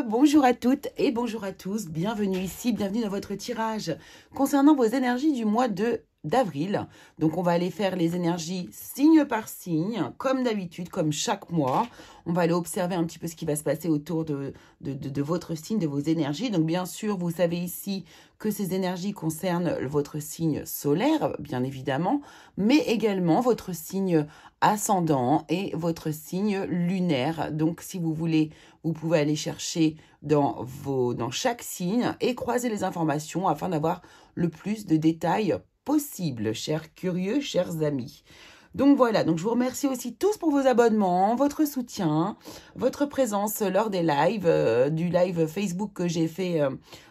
bonjour à toutes et bonjour à tous, bienvenue ici, bienvenue dans votre tirage concernant vos énergies du mois d'avril. Donc on va aller faire les énergies signe par signe, comme d'habitude, comme chaque mois. On va aller observer un petit peu ce qui va se passer autour de votre signe, de vos énergies. Donc bien sûr, vous savez ici que ces énergies concernent votre signe solaire, bien évidemment, mais également votre signe ascendant et votre signe lunaire. Donc si vous voulez, vous pouvez aller chercher dans chaque signe et croiser les informations afin d'avoir le plus de détails possible, chers curieux, chers amis. Donc voilà, donc je vous remercie aussi tous pour vos abonnements, votre soutien, votre présence lors des lives, du live Facebook que j'ai fait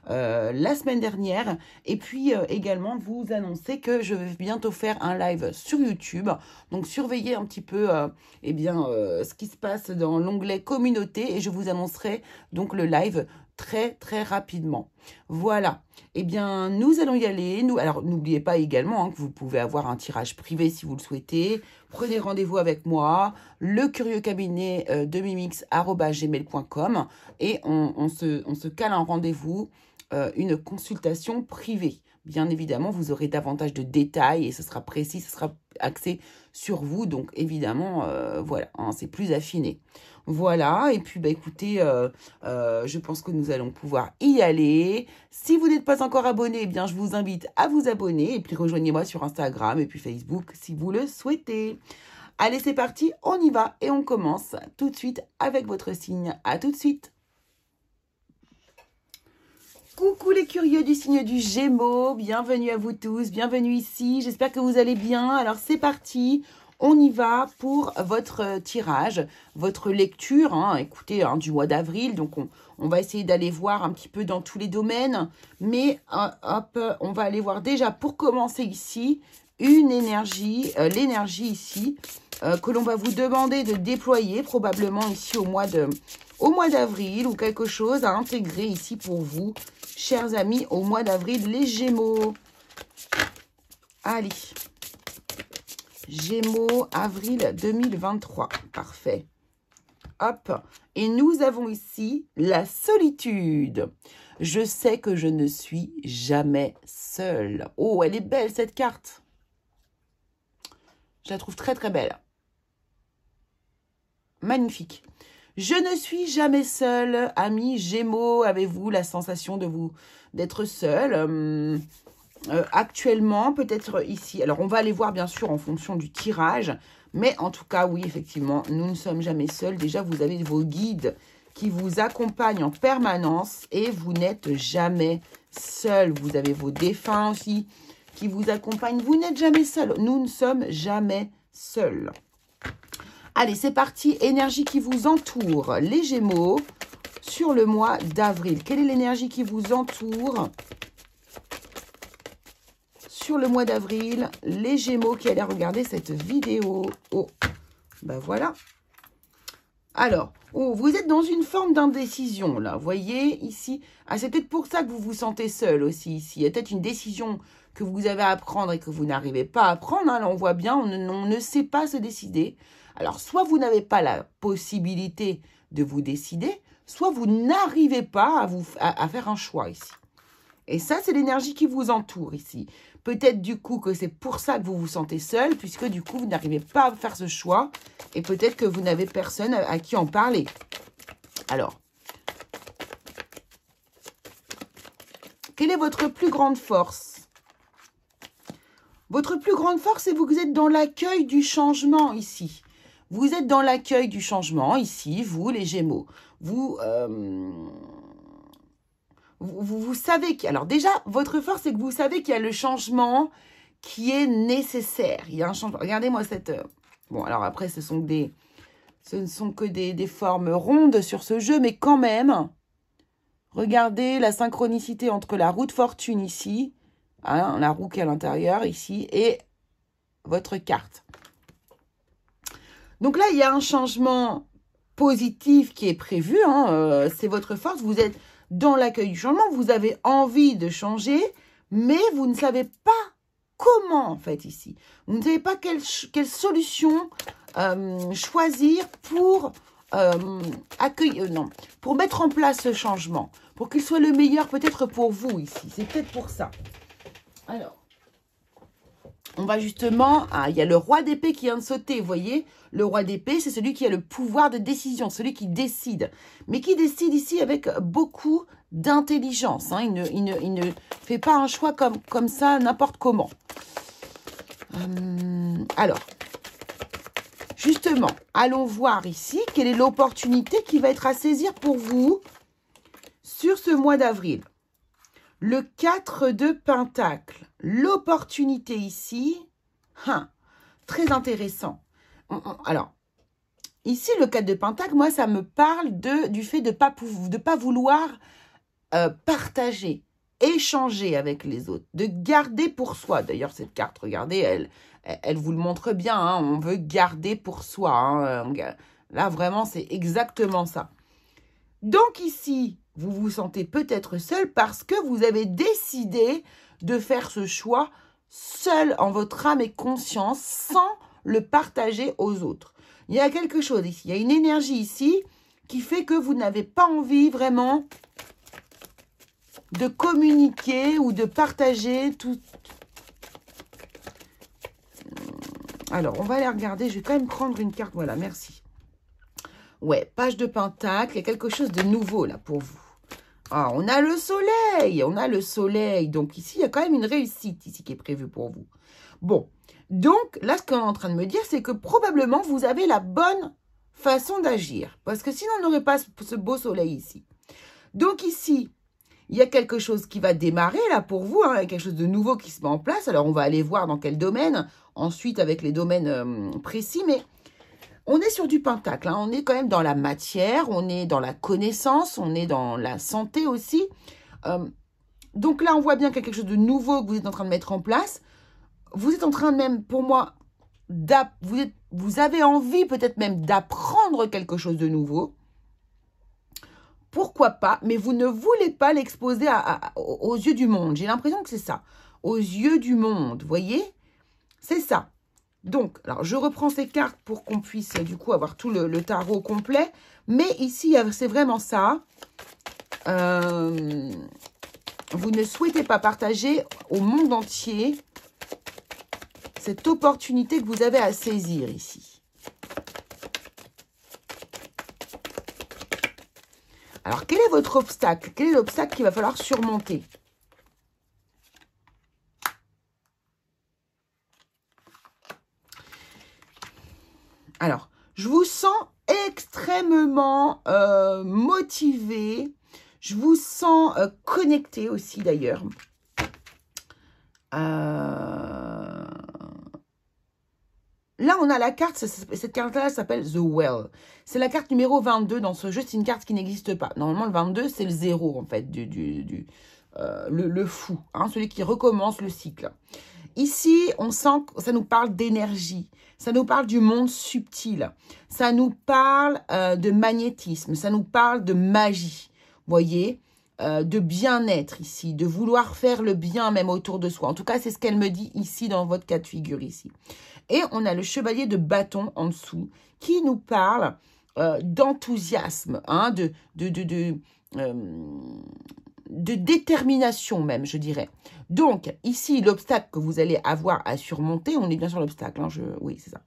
la semaine dernière. Et puis également vous annoncer que je vais bientôt faire un live sur YouTube. Donc surveillez un petit peu ce qui se passe dans l'onglet communauté et je vous annoncerai donc le live très rapidement. Voilà. Eh bien, nous allons y aller. Alors, n'oubliez pas également que vous pouvez avoir un tirage privé si vous le souhaitez. Prenez rendez-vous avec moi, le curieux cabinet de mimix@gmail.com et on se cale un rendez-vous, une consultation privée. Bien évidemment, vous aurez davantage de détails et ce sera précis, ce sera axé sur vous. Donc, évidemment, voilà, c'est plus affiné. Voilà, et puis écoutez, je pense que nous allons pouvoir y aller. Si vous n'êtes pas encore abonné, eh bien je vous invite à vous abonner et puis rejoignez-moi sur Instagram et puis Facebook si vous le souhaitez. Allez, c'est parti, on y va et on commence tout de suite avec votre signe. À tout de suite. Coucou les curieux du signe du Gémeaux, bienvenue à vous tous, bienvenue ici, j'espère que vous allez bien. Alors c'est parti. On y va pour votre tirage, votre lecture, écoutez, du mois d'avril. Donc, on va essayer d'aller voir un petit peu dans tous les domaines. Mais, on va aller voir déjà, pour commencer ici, une énergie, l'énergie ici, que l'on va vous demander de déployer, probablement ici au mois d'avril, ou quelque chose à intégrer ici pour vous, chers amis, au mois d'avril, les Gémeaux. Allez. Gémeaux, avril 2023. Parfait. Hop. Et nous avons ici la solitude. Je sais que je ne suis jamais seule. Oh, elle est belle cette carte. Je la trouve très belle. Magnifique. Je ne suis jamais seule. Amis Gémeaux, avez-vous la sensation d'être seule actuellement, peut-être ici. Alors, on va aller voir, bien sûr, en fonction du tirage. Mais en tout cas, oui, effectivement, nous ne sommes jamais seuls. Déjà, vous avez vos guides qui vous accompagnent en permanence et vous n'êtes jamais seul. Vous avez vos défunts aussi qui vous accompagnent. Vous n'êtes jamais seul. Nous ne sommes jamais seuls. Allez, c'est parti. Énergie qui vous entoure. Les Gémeaux sur le mois d'avril. Quelle est l'énergie qui vous entoure sur le mois d'avril, les Gémeaux qui allaient regarder cette vidéo? Oh, ben voilà. Alors, vous êtes dans une forme d'indécision, là. Vous voyez, ici. C'est peut-être pour ça que vous vous sentez seul aussi, ici. Il y a peut-être une décision que vous avez à prendre et que vous n'arrivez pas à prendre. Là, on voit bien, on ne sait pas se décider. Alors, soit vous n'avez pas la possibilité de vous décider, soit vous n'arrivez pas à faire un choix ici. Et ça, c'est l'énergie qui vous entoure ici. Peut-être du coup que c'est pour ça que vous vous sentez seul, puisque du coup, vous n'arrivez pas à faire ce choix. Et peut-être que vous n'avez personne à qui en parler. Alors, quelle est votre plus grande force? Votre plus grande force, c'est que vous êtes dans l'accueil du changement ici. Vous êtes dans l'accueil du changement ici, vous les Gémeaux. Vous savez alors déjà, votre force, c'est que vous savez qu'il y a le changement qui est nécessaire. Il y a un changement. Regardez-moi cette... Bon, alors après, ce ne sont que des formes rondes sur ce jeu, mais quand même, regardez la synchronicité entre la roue de fortune ici, la roue qui est à l'intérieur ici, et votre carte. Donc là, il y a un changement positif qui est prévu. C'est votre force. Vous êtes dans l'accueil du changement. Vous avez envie de changer, mais vous ne savez pas comment, en fait, ici. Vous ne savez pas quelle solution choisir pour non, pour mettre en place ce changement, pour qu'il soit le meilleur peut-être pour vous ici. C'est peut-être pour ça. Alors, on va justement... Ah, il y a le roi d'épée qui vient de sauter, vous voyez. Le roi d'épée, c'est celui qui a le pouvoir de décision, celui qui décide. Mais qui décide ici avec beaucoup d'intelligence. Hein. Il ne fait pas un choix comme ça, n'importe comment. Alors, justement, allons voir ici quelle est l'opportunité qui va être à saisir pour vous sur ce mois d'avril. Le 4 de Pentacle. L'opportunité ici, très intéressant. Alors, ici, le 4 de Pentacle, moi, ça me parle du fait de pas vouloir partager, échanger avec les autres, de garder pour soi. D'ailleurs, cette carte, regardez, elle vous le montre bien, hein, on veut garder pour soi. Hein, là, vraiment, c'est exactement ça. Donc ici, vous vous sentez peut-être seul parce que vous avez décidé de faire ce choix seul en votre âme et conscience sans le partager aux autres. Il y a quelque chose ici, il y a une énergie ici qui fait que vous n'avez pas envie vraiment de communiquer ou de partager tout. Alors, on va aller regarder, je vais quand même prendre une carte, voilà, merci. Ouais, page de Pentacle, il y a quelque chose de nouveau là pour vous. Ah, on a le soleil, donc ici, il y a quand même une réussite ici qui est prévue pour vous. Bon, donc là, ce qu'on est en train de me dire, c'est que probablement, vous avez la bonne façon d'agir, parce que sinon, on n'aurait pas ce beau soleil ici. Donc ici, il y a quelque chose qui va démarrer là pour vous, hein, il y a quelque chose de nouveau qui se met en place. Alors, on va aller voir dans quel domaine, ensuite avec les domaines précis, mais... On est sur du pentacle, hein. On est quand même dans la matière, on est dans la connaissance, on est dans la santé aussi. Donc là, on voit bien qu'il y a quelque chose de nouveau que vous êtes en train de mettre en place. Vous êtes en train même, pour moi, vous avez envie peut-être même d'apprendre quelque chose de nouveau. Pourquoi pas, mais vous ne voulez pas l'exposer aux yeux du monde. J'ai l'impression que c'est ça, aux yeux du monde, vous voyez? C'est ça. Donc, alors, je reprends ces cartes pour qu'on puisse, du coup, avoir tout le tarot complet. Mais ici, c'est vraiment ça. Vous ne souhaitez pas partager au monde entier cette opportunité que vous avez à saisir ici. Alors, quel est votre obstacle? Quel est l'obstacle qu'il va falloir surmonter? Alors, je vous sens extrêmement motivé. Je vous sens connecté aussi d'ailleurs. Là, on a la carte, cette carte-là s'appelle The Well. C'est la carte numéro 22 dans ce jeu. C'est une carte qui n'existe pas. Normalement, le 22, c'est le 0 en fait, le fou, hein, celui qui recommence le cycle. Ici, on sent que ça nous parle d'énergie. Ça nous parle du monde subtil. Ça nous parle de magnétisme. Ça nous parle de magie. Vous voyez, de bien-être ici. De vouloir faire le bien même autour de soi. En tout cas, c'est ce qu'elle me dit ici dans votre cas de figure ici. Et on a le chevalier de bâton en dessous qui nous parle d'enthousiasme, hein, de détermination même, je dirais. Donc, ici, l'obstacle que vous allez avoir à surmonter, on est bien sur l'obstacle, hein, oui, c'est ça.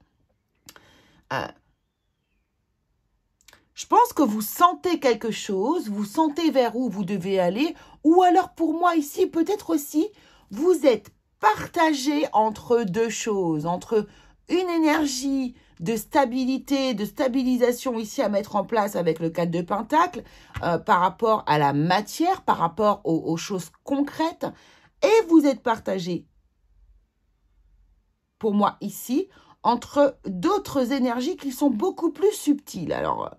Je pense que vous sentez quelque chose, vous sentez vers où vous devez aller, ou alors pour moi ici, peut-être aussi, vous êtes partagé entre deux choses, entre une énergie de stabilité, de stabilisation ici à mettre en place avec le 4 de Pentacle par rapport à la matière, par rapport aux choses concrètes. Et vous êtes partagé, pour moi ici, entre d'autres énergies qui sont beaucoup plus subtiles. Alors,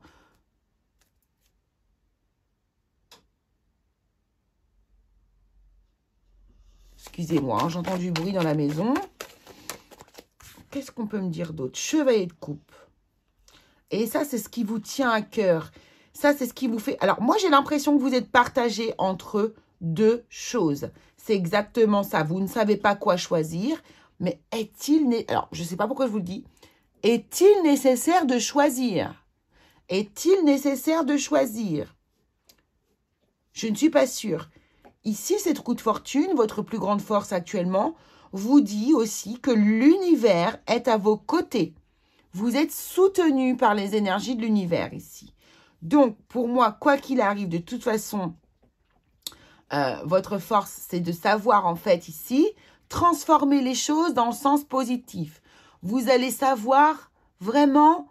excusez-moi, hein, j'entends du bruit dans la maison. Qu'est-ce qu'on peut me dire d'autre? Chevalier de coupe. Et ça, c'est ce qui vous tient à cœur. Ça, c'est ce qui vous fait... Alors, moi, j'ai l'impression que vous êtes partagé entre deux choses. C'est exactement ça. Vous ne savez pas quoi choisir. Mais est-il... Alors, je ne sais pas pourquoi je vous le dis. Est-il nécessaire de choisir? Est-il nécessaire de choisir? Je ne suis pas sûre. Ici, cette roue de fortune, votre plus grande force actuellement, vous dit aussi que l'univers est à vos côtés. Vous êtes soutenu par les énergies de l'univers ici. Donc, pour moi, quoi qu'il arrive, de toute façon, votre force, c'est de savoir, en fait, ici, transformer les choses dans le sens positif. Vous allez savoir vraiment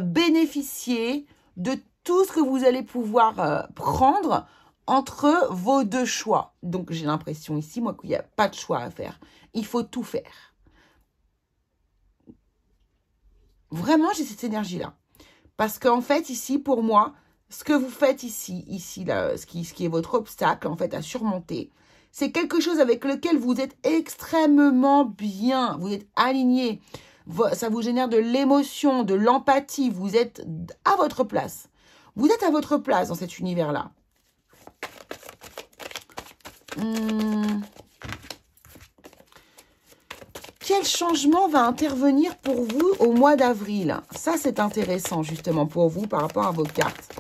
bénéficier de tout ce que vous allez pouvoir prendre entre vos deux choix. Donc, j'ai l'impression ici, moi, qu'il n'y a pas de choix à faire. Il faut tout faire. Vraiment, j'ai cette énergie-là. Parce qu'en fait, ici, pour moi, ce que vous faites ici là, ce qui est votre obstacle, en fait, à surmonter, c'est quelque chose avec lequel vous êtes extrêmement bien. Vous êtes aligné. Ça vous génère de l'émotion, de l'empathie. Vous êtes à votre place. Vous êtes à votre place dans cet univers-là. Quel changement va intervenir pour vous au mois d'avril? Ça, c'est intéressant, justement, pour vous, par rapport à vos cartes.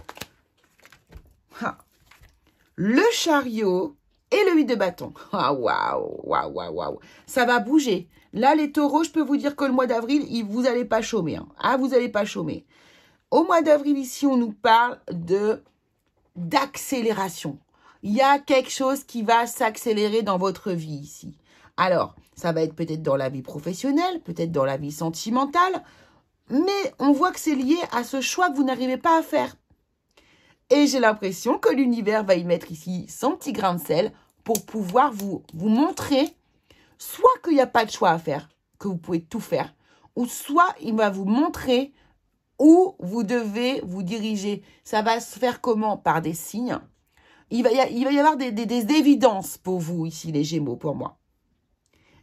Le chariot et le 8 de bâton. Ah, waouh, waouh, waouh, waouh. Ça va bouger. Là, les taureaux, je peux vous dire que le mois d'avril, vous n'allez pas chômer. Hein. Ah, vous n'allez pas chômer. Au mois d'avril, ici, on nous parle d'accélération. Il y a quelque chose qui va s'accélérer dans votre vie ici. Alors, ça va être peut-être dans la vie professionnelle, peut-être dans la vie sentimentale, mais on voit que c'est lié à ce choix que vous n'arrivez pas à faire. Et j'ai l'impression que l'univers va y mettre ici son petit grain de sel pour pouvoir vous montrer soit qu'il n'y a pas de choix à faire, que vous pouvez tout faire, ou soit il va vous montrer où vous devez vous diriger. Ça va se faire comment? Par des signes. Il va y avoir des évidences pour vous ici, les Gémeaux, pour moi.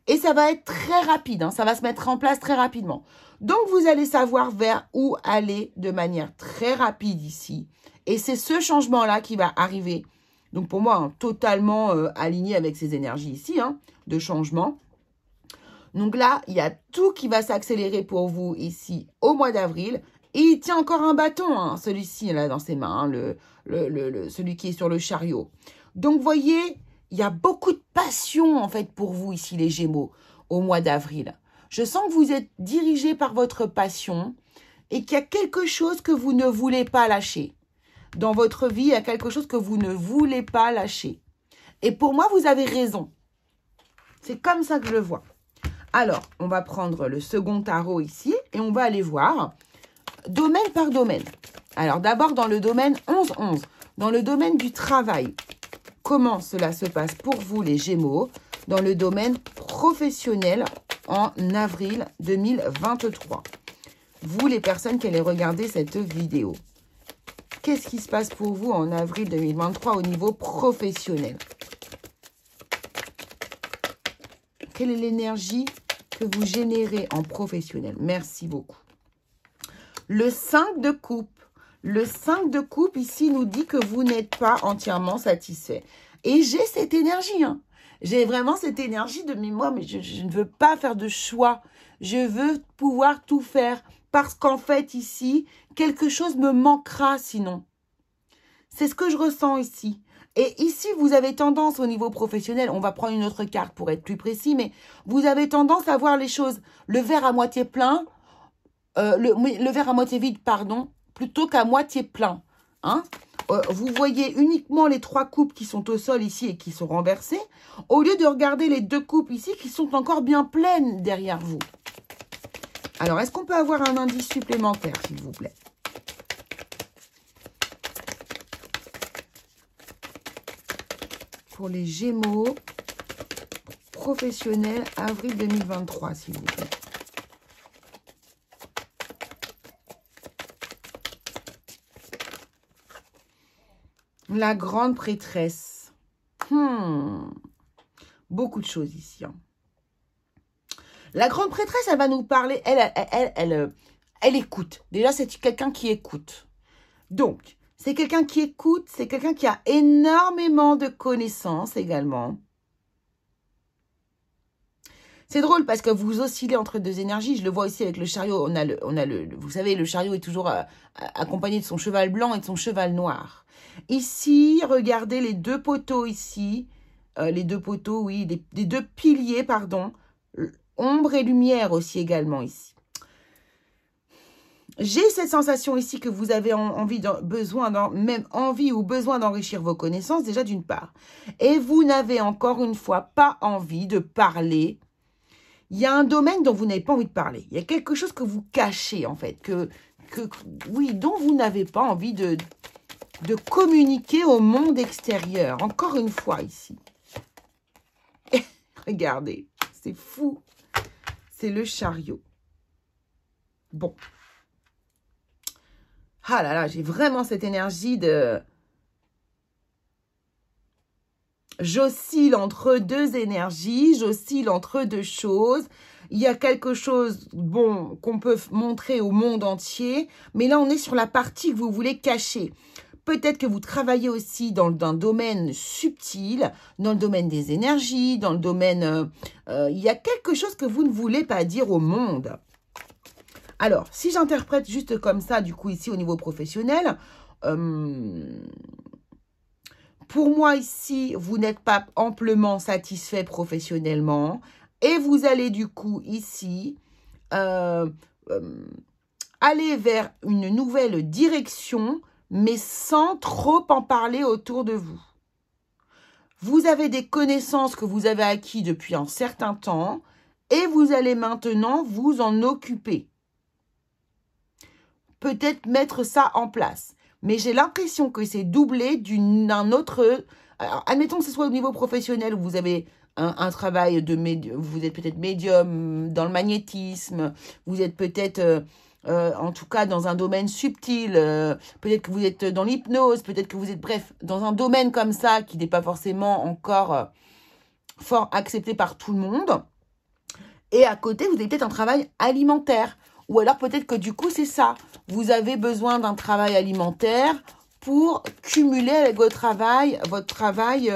Et ça va être très rapide, hein, ça va se mettre en place très rapidement. Donc, vous allez savoir vers où aller de manière très rapide ici. Et c'est ce changement-là qui va arriver. Donc, pour moi, hein, totalement aligné avec ces énergies ici, hein, de changement. Donc là, il y a tout qui va s'accélérer pour vous ici au mois d'avril. Et il tient encore un bâton, hein, celui-ci, là, dans ses mains, hein, celui qui est sur le chariot. Donc, vous voyez, il y a beaucoup de passion, en fait, pour vous, ici, les Gémeaux, au mois d'avril. Je sens que vous êtes dirigés par votre passion et qu'il y a quelque chose que vous ne voulez pas lâcher. Dans votre vie, il y a quelque chose que vous ne voulez pas lâcher. Et pour moi, vous avez raison. C'est comme ça que je le vois. Alors, on va prendre le second tarot ici et on va aller voir domaine par domaine. Alors, d'abord, dans le domaine 11-11, dans le domaine du travail, comment cela se passe pour vous, les Gémeaux, dans le domaine professionnel en avril 2023. Vous, les personnes qui allez regarder cette vidéo, qu'est-ce qui se passe pour vous en avril 2023 au niveau professionnel? Quelle est l'énergie que vous générez en professionnel? Merci beaucoup. Le 5 de coupe. Le 5 de coupe, ici, nous dit que vous n'êtes pas entièrement satisfait. Et j'ai cette énergie. Hein. J'ai vraiment cette énergie de moi, mais je ne veux pas faire de choix. Je veux pouvoir tout faire. Parce qu'en fait, ici, quelque chose me manquera sinon. C'est ce que je ressens ici. Et ici, vous avez tendance au niveau professionnel, on va prendre une autre carte pour être plus précis, mais vous avez tendance à voir les choses, le verre à moitié plein, le verre à moitié vide, pardon, plutôt qu'à moitié plein. Hein? Vous voyez uniquement les 3 coupes qui sont au sol ici et qui sont renversées, au lieu de regarder les 2 coupes ici qui sont encore bien pleines derrière vous. Alors, est-ce qu'on peut avoir un indice supplémentaire, s'il vous plaît? Pour les Gémeaux professionnels, avril 2023, s'il vous plaît. La grande prêtresse. Beaucoup de choses ici. Hein. La grande prêtresse, elle va nous parler, elle écoute. Déjà, c'est quelqu'un qui écoute. Donc, c'est quelqu'un qui écoute, c'est quelqu'un qui a énormément de connaissances également. C'est drôle parce que vous oscillez entre deux énergies. Je le vois aussi avec le chariot. Vous savez, le chariot est toujours accompagné de son cheval blanc et de son cheval noir. Ici, regardez les deux poteaux ici. Les deux poteaux, oui, les deux piliers, pardon. Ombre et lumière aussi également ici. J'ai cette sensation ici que vous avez même envie ou besoin d'enrichir vos connaissances, déjà d'une part. Et vous n'avez encore une fois pas envie de parler. Il y a un domaine dont vous n'avez pas envie de parler. Il y a quelque chose que vous cachez, en fait, oui, dont vous n'avez pas envie de communiquer au monde extérieur. Encore une fois ici. Regardez, c'est fou. C'est le chariot. Bon. Ah là là, j'ai vraiment cette énergie de... J'oscille entre deux énergies, j'oscille entre deux choses. Il y a quelque chose, bon, qu'on peut montrer au monde entier. Mais là, on est sur la partie que vous voulez cacher. Peut-être que vous travaillez aussi dans un domaine subtil, dans le domaine des énergies, dans le domaine... il y a quelque chose que vous ne voulez pas dire au monde. Alors, si j'interprète juste comme ça, du coup, ici, au niveau professionnel, pour moi, ici, vous n'êtes pas amplement satisfait professionnellement et vous allez, du coup, ici, aller vers une nouvelle direction, mais sans trop en parler autour de vous. Vous avez des connaissances que vous avez acquises depuis un certain temps et vous allez maintenant vous en occuper. Peut-être mettre ça en place. Mais j'ai l'impression que c'est doublé d'un autre... Alors, admettons que ce soit au niveau professionnel où vous avez un travail de médium, vous êtes peut-être médium dans le magnétisme, vous êtes peut-être, en tout cas, dans un domaine subtil, peut-être que vous êtes dans l'hypnose, peut-être que vous êtes, bref, dans un domaine comme ça qui n'est pas forcément encore fort accepté par tout le monde. Et à côté, vous avez peut-être un travail alimentaire. Ou alors peut-être que du coup, c'est ça. Vous avez besoin d'un travail alimentaire pour cumuler avec votre travail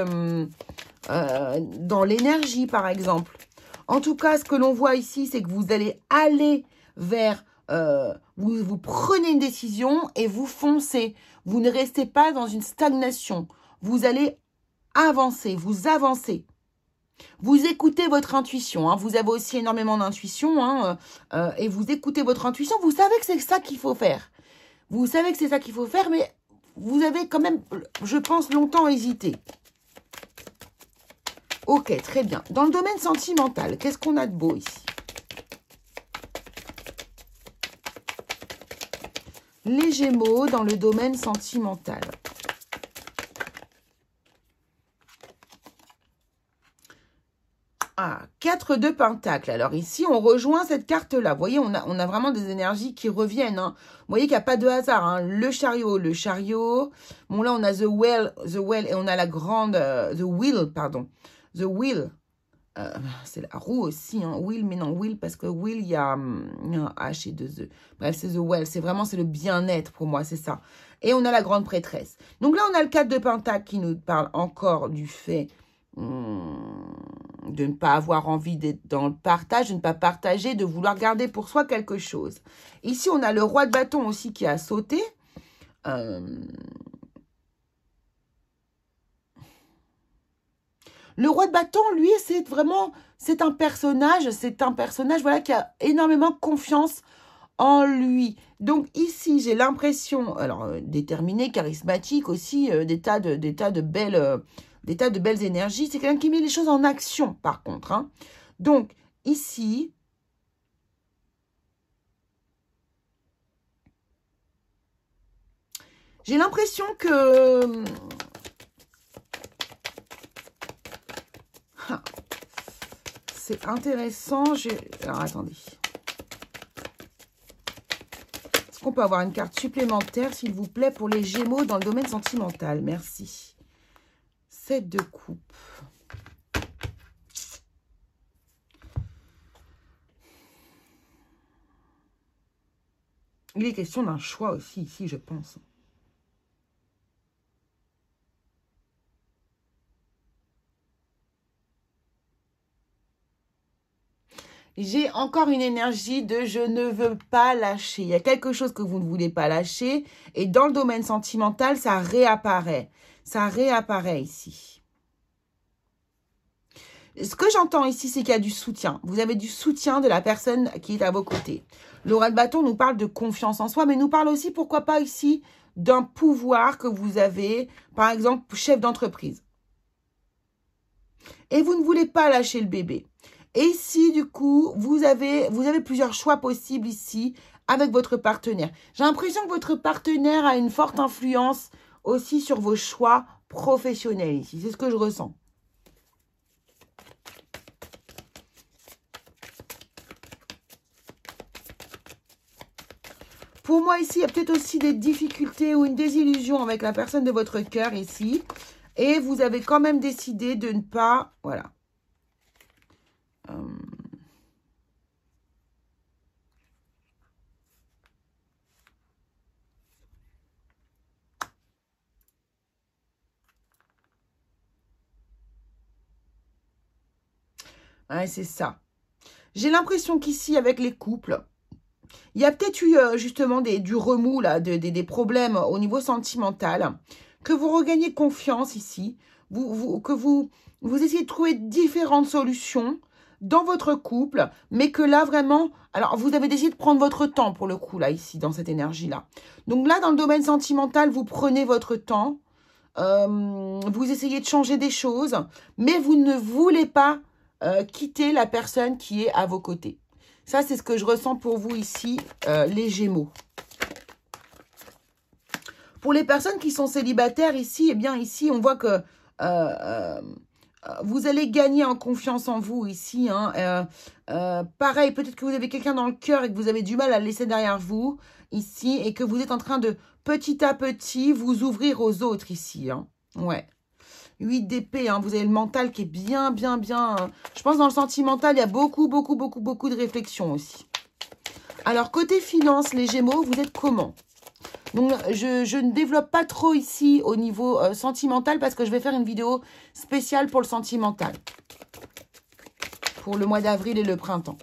dans l'énergie, par exemple. En tout cas, ce que l'on voit ici, c'est que vous allez aller vers... vous prenez une décision et vous foncez. Vous ne restez pas dans une stagnation. Vous allez avancer, vous avancez. Vous écoutez votre intuition, hein. Vous avez aussi énormément d'intuition, hein, et vous écoutez votre intuition. Vous savez que c'est ça qu'il faut faire. Vous savez que c'est ça qu'il faut faire, mais vous avez quand même, je pense, longtemps hésité. Ok, très bien. Dans le domaine sentimental, qu'est-ce qu'on a de beau ici? Les Gémeaux dans le domaine sentimental. Ah, 4 de Pentacle. Alors ici, on rejoint cette carte-là. Vous voyez, on a vraiment des énergies qui reviennent, hein. Vous voyez qu'il n'y a pas de hasard, hein. Le chariot. Bon, là, on a the well, et on a la grande... the wheel, pardon. The wheel. C'est la roue aussi, hein. Wheel, mais non, wheel, parce que wheel, il y a un H et deux E. Bref, c'est the well. C'est le bien-être pour moi, c'est ça. Et on a la grande prêtresse. Donc là, on a le 4 de Pentacle qui nous parle encore du fait... de ne pas avoir envie d'être dans le partage, de ne pas partager, de vouloir garder pour soi quelque chose. Ici, on a le roi de bâton aussi qui a sauté. Le roi de bâton, lui, c'est un personnage, voilà, qui a énormément confiance en lui. Donc ici, j'ai l'impression, alors déterminé, charismatique aussi, des tas de belles énergies. C'est quelqu'un qui met les choses en action, par contre, hein. Donc, ici, j'ai l'impression que... c'est intéressant. Alors, attendez. Est-ce qu'on peut avoir une carte supplémentaire, s'il vous plaît, pour les Gémeaux dans le domaine sentimental? Merci. 7 de coupe. Il est question d'un choix aussi ici, je pense. J'ai encore une énergie de je ne veux pas lâcher. Il y a quelque chose que vous ne voulez pas lâcher. Et dans le domaine sentimental, ça réapparaît. Ça réapparaît ici. Ce que j'entends ici, c'est qu'il y a du soutien. Vous avez du soutien de la personne qui est à vos côtés. Le roi de bâton nous parle de confiance en soi, mais nous parle aussi, pourquoi pas ici, d'un pouvoir que vous avez, par exemple, chef d'entreprise. Et vous ne voulez pas lâcher le bébé. Et ici, du coup, vous avez plusieurs choix possibles ici avec votre partenaire. J'ai l'impression que votre partenaire a une forte influence aussi sur vos choix professionnels ici. C'est ce que je ressens. Pour moi, ici, il y a peut-être aussi des difficultés ou une désillusion avec la personne de votre cœur ici. Et vous avez quand même décidé de ne pas... Voilà. Ouais, c'est ça. J'ai l'impression qu'ici, avec les couples, il y a peut-être eu justement du remous, là, des problèmes au niveau sentimental, que vous regagnez confiance ici, que vous essayez de trouver différentes solutions dans votre couple, mais que là, vraiment, alors vous avez décidé de prendre votre temps pour le coup, là, ici, dans cette énergie-là. Donc là, dans le domaine sentimental, vous prenez votre temps, vous essayez de changer des choses, mais vous ne voulez pas quitter la personne qui est à vos côtés. Ça, c'est ce que je ressens pour vous ici, les Gémeaux. Pour les personnes qui sont célibataires ici, eh bien ici, on voit que vous allez gagner en confiance en vous ici. Hein. Pareil, peut-être que vous avez quelqu'un dans le cœur et que vous avez du mal à le laisser derrière vous ici et que vous êtes en train de petit à petit vous ouvrir aux autres ici. Hein. Ouais. 8 d'épée, hein, vous avez le mental qui est bien. Je pense dans le sentimental, il y a beaucoup de réflexion aussi. Alors, côté finance, les Gémeaux, vous êtes comment? Donc, je ne développe pas trop ici au niveau sentimental parce que je vais faire une vidéo spéciale pour le sentimental. Pour le mois d'avril et le printemps.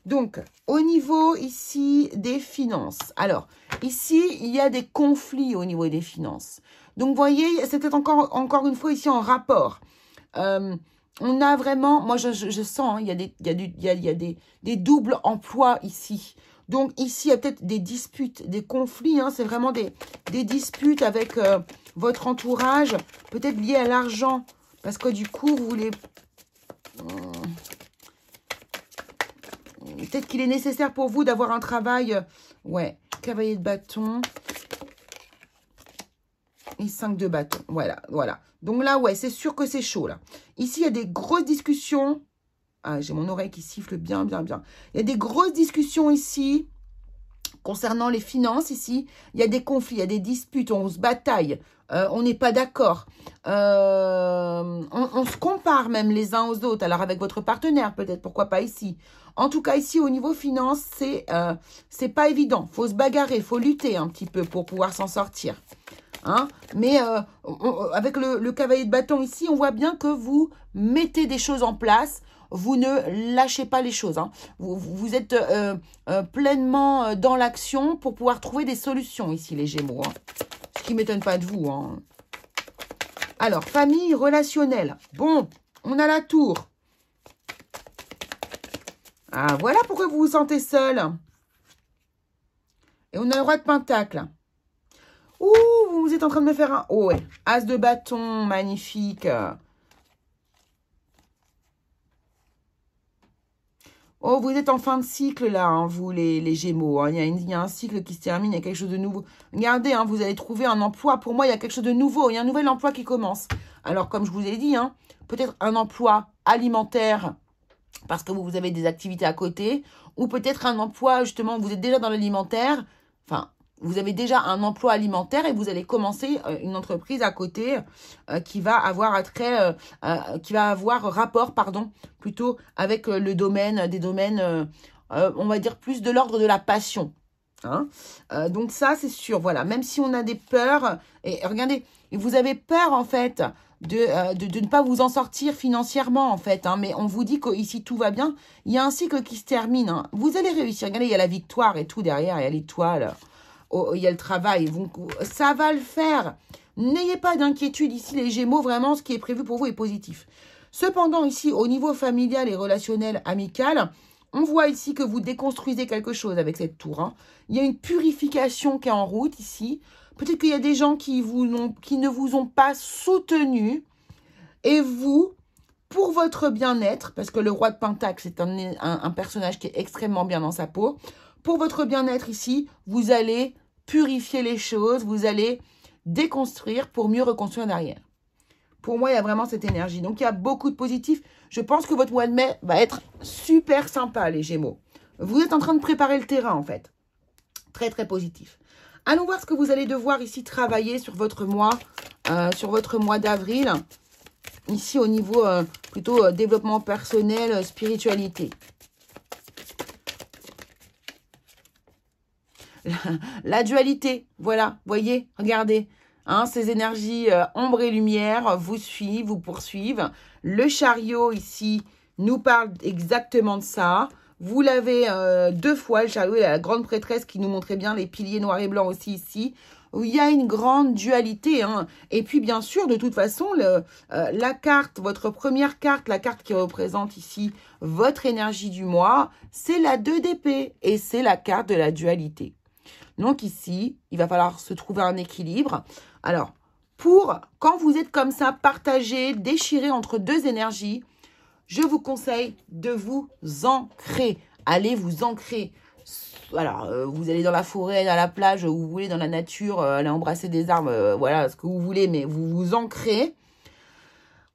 Donc, au niveau ici des finances. Alors, ici, il y a des conflits au niveau des finances. Donc, vous voyez, c'est peut-être encore une fois ici en rapport. On a vraiment, moi je sens, hein, il y a des doubles emplois ici. Donc, ici, il y a peut-être des disputes, des conflits. Hein, c'est vraiment des disputes avec votre entourage, peut-être liés à l'argent. Parce que du coup, vous voulez... Peut-être qu'il est nécessaire pour vous d'avoir un travail. Ouais, cavalier de bâton. Et 5 de bâton. Voilà. Donc là, ouais, c'est sûr que c'est chaud, là. Ici, il y a des grosses discussions. Ah, j'ai mon oreille qui siffle bien. Il y a des grosses discussions ici. Concernant les finances, ici, il y a des conflits, il y a des disputes, on se bataille. On n'est pas d'accord. On se compare même les uns aux autres. Alors, avec votre partenaire, peut-être, pourquoi pas ici. En tout cas, ici, au niveau finance, c'est pas évident. Il faut se bagarrer, il faut lutter un petit peu pour pouvoir s'en sortir. Hein? Mais avec le cavalier de bâton ici, on voit bien que vous mettez des choses en place. Vous ne lâchez pas les choses. Hein. Vous êtes pleinement dans l'action pour pouvoir trouver des solutions ici, les Gémeaux. Hein. Ce qui ne m'étonne pas de vous. Hein. Alors, famille relationnelle. Bon, on a la tour. Ah, voilà pourquoi vous vous sentez seul. Et on a le roi de pentacle. Ouh, vous êtes en train de me faire un... Oh, ouais. As de bâton, magnifique. Oh, vous êtes en fin de cycle, là, hein, vous, les Gémeaux. Hein. Il y a un cycle qui se termine, il y a quelque chose de nouveau. Regardez, hein, vous allez trouver un emploi. Pour moi, il y a quelque chose de nouveau. Il y a un nouvel emploi qui commence. Alors, comme je vous ai dit, hein, peut-être un emploi alimentaire parce que vous avez des activités à côté. Ou peut-être un emploi, justement, vous êtes déjà dans l'alimentaire. Enfin, vous avez déjà un emploi alimentaire et vous allez commencer une entreprise à côté qui va avoir rapport, plutôt avec le domaine, des domaines, on va dire plus de l'ordre de la passion. Hein. Donc ça, c'est sûr, voilà. Même si on a des peurs, et regardez, vous avez peur en fait de ne pas vous en sortir financièrement, en fait. Hein, mais on vous dit qu'ici, tout va bien. Il y a un cycle qui se termine. Hein. Vous allez réussir. Regardez, il y a la victoire et tout derrière. Il y a l'étoile. Oh, il y a le travail. Ça va le faire. N'ayez pas d'inquiétude ici, les Gémeaux. Vraiment, ce qui est prévu pour vous est positif. Cependant, ici, au niveau familial et relationnel, amical, on voit ici que vous déconstruisez quelque chose avec cette tour. Hein. Il y a une purification qui est en route ici. Peut-être qu'il y a des gens qui ne vous ont pas soutenu. Et vous, pour votre bien-être, parce que le roi de Pentacle, c'est un personnage qui est extrêmement bien dans sa peau. Pour votre bien-être ici, vous allez purifier les choses. Vous allez déconstruire pour mieux reconstruire derrière. Pour moi, il y a vraiment cette énergie. Donc, il y a beaucoup de positifs. Je pense que votre mois de mai va être super sympa, les Gémeaux. Vous êtes en train de préparer le terrain, en fait. Très, très positif. Allons voir ce que vous allez devoir ici travailler sur votre mois d'avril. Ici, au niveau plutôt développement personnel, spiritualité. La dualité, voilà, voyez, regardez. Hein, ces énergies ombre et lumière vous suivent, vous poursuivent. Le chariot ici nous parle exactement de ça. Vous l'avez 2 fois, le chariot et la grande prêtresse qui nous montrait bien les piliers noirs et blancs aussi ici. Où il y a une grande dualité. Hein. Et puis bien sûr, de toute façon, la carte, votre première carte, la carte qui représente ici votre énergie du mois, c'est la 2 d'épée et c'est la carte de la dualité. Donc ici, il va falloir se trouver un équilibre. Alors, quand vous êtes comme ça, partagé, déchiré entre 2 énergies, je vous conseille de vous ancrer. Allez vous ancrer. Alors, vous allez dans la forêt, à la plage, où vous voulez, dans la nature, aller embrasser des arbres, voilà, ce que vous voulez, mais vous vous ancrez.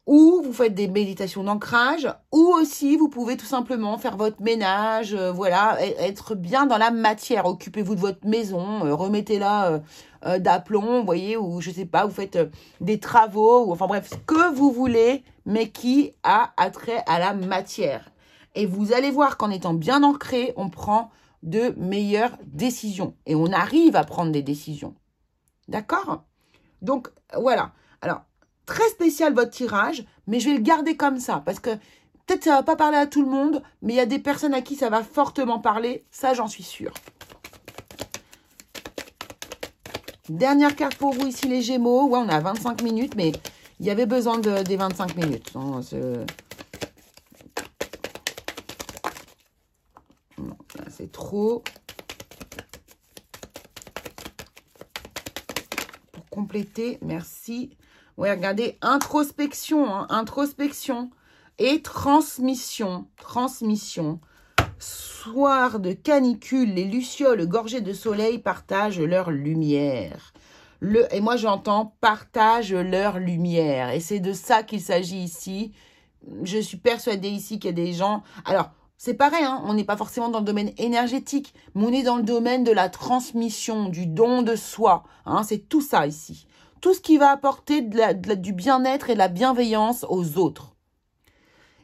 Ou vous faites des méditations d'ancrage, ou aussi vous pouvez tout simplement faire votre ménage, voilà, être bien dans la matière. Occupez-vous de votre maison, remettez-la d'aplomb, vous voyez, ou je sais pas, vous faites des travaux, ou enfin bref, ce que vous voulez, mais qui a attrait à la matière. Et vous allez voir qu'en étant bien ancré, on prend de meilleures décisions. Et on arrive à prendre des décisions. D'accord? Donc, voilà. Alors, très spécial votre tirage, mais je vais le garder comme ça, parce que peut-être ça ne va pas parler à tout le monde, mais il y a des personnes à qui ça va fortement parler, ça j'en suis sûre. Dernière carte pour vous ici, les Gémeaux. Ouais, on a 25 minutes, mais il y avait besoin des 25 minutes. Hein, non, c'est trop. Pour compléter, merci. Ouais, regardez, introspection, hein, introspection et transmission. Transmission. Soir de canicule, les lucioles gorgées de soleil partagent leur lumière. Et moi, j'entends partagent leur lumière. Et c'est de ça qu'il s'agit ici. Je suis persuadée ici qu'il y a des gens... Alors, c'est pareil, hein, on n'est pas forcément dans le domaine énergétique, mais on est dans le domaine de la transmission, du don de soi. Hein, c'est tout ça ici. Tout ce qui va apporter du bien-être et de la bienveillance aux autres.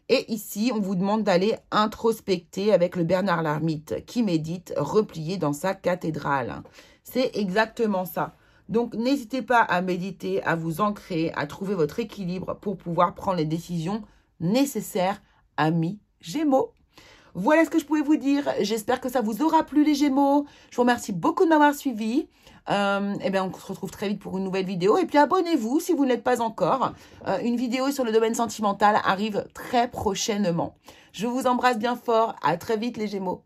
Et ici, on vous demande d'aller introspecter avec le Bernard l'Ermite qui médite replié dans sa cathédrale. C'est exactement ça. Donc, n'hésitez pas à méditer, à vous ancrer, à trouver votre équilibre pour pouvoir prendre les décisions nécessaires, amis Gémeaux. Voilà ce que je pouvais vous dire. J'espère que ça vous aura plu, les Gémeaux. Je vous remercie beaucoup de m'avoir suivi. Eh bien, on se retrouve très vite pour une nouvelle vidéo. Et puis, abonnez-vous si vous ne l'êtes pas encore. Une vidéo sur le domaine sentimental arrive très prochainement. Je vous embrasse bien fort. À très vite, les Gémeaux.